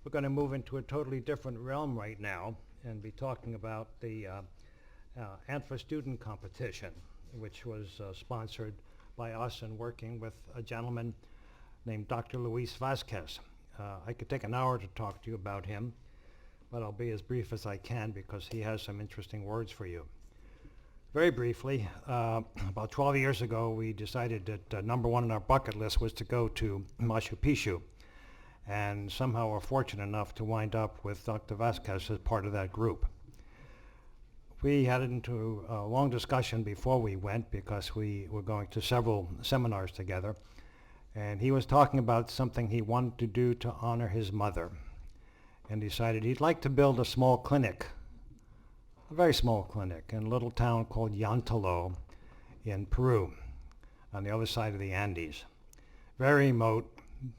We're going to move into a totally different realm right now and be talking about the ANFA student competition, which was sponsored by us and working with a gentleman named Dr. Luis Vasquez. I could take an hour to talk to you about him, but I'll be as brief as I can because he has some interesting words for you. Very briefly, about 12 years ago, we decided that number one on our bucket list was to go to Machu Picchu. And somehow we're fortunate enough to wind up with Dr. Vasquez as part of that group. We had into a long discussion before we went because we were going to several seminars together. And he was talking about something he wanted to do to honor his mother. And decided he'd like to build a small clinic, a very small clinic, in a little town called Yantalo in Peru, on the other side of the Andes. Very remote,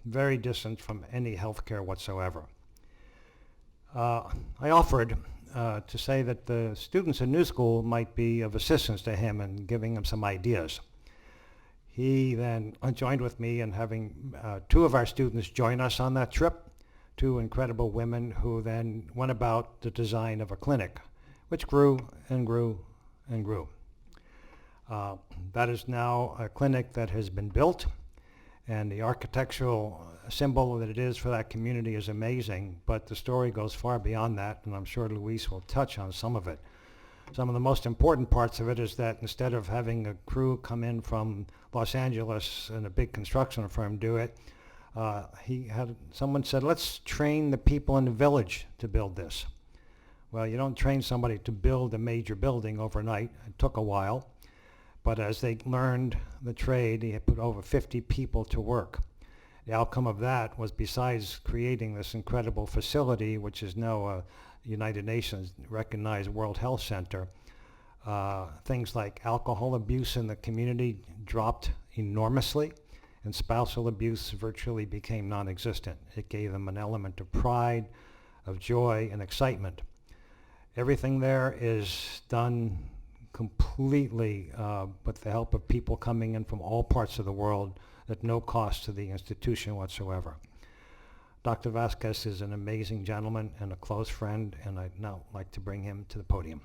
very distant from any healthcare whatsoever. I offered to say that the students in New School might be of assistance to him in giving him some ideas. He then joined with me in having two of our students join us on that trip, two incredible women who then went about the design of a clinic, which grew and grew and grew. That is now a clinic that has been built, and the architectural symbol that it is for that community is amazing, but the story goes far beyond that, and I'm sure Luis will touch on some of it. Some of the most important parts of it is that instead of having a crew come in from Los Angeles and a big construction firm do it, someone said, let's train the people in the village to build this. Well, you don't train somebody to build a major building overnight. It took a while. But as they learned the trade, he had put over 50 people to work. The outcome of that was, besides creating this incredible facility, which is now a United Nations recognized World Health Center, things like alcohol abuse in the community dropped enormously, and spousal abuse virtually became non-existent. It gave them an element of pride, of joy, and excitement. Everything there is done completely with the help of people coming in from all parts of the world at no cost to the institution whatsoever. Dr. Vasquez is an amazing gentleman and a close friend, and I'd now like to bring him to the podium.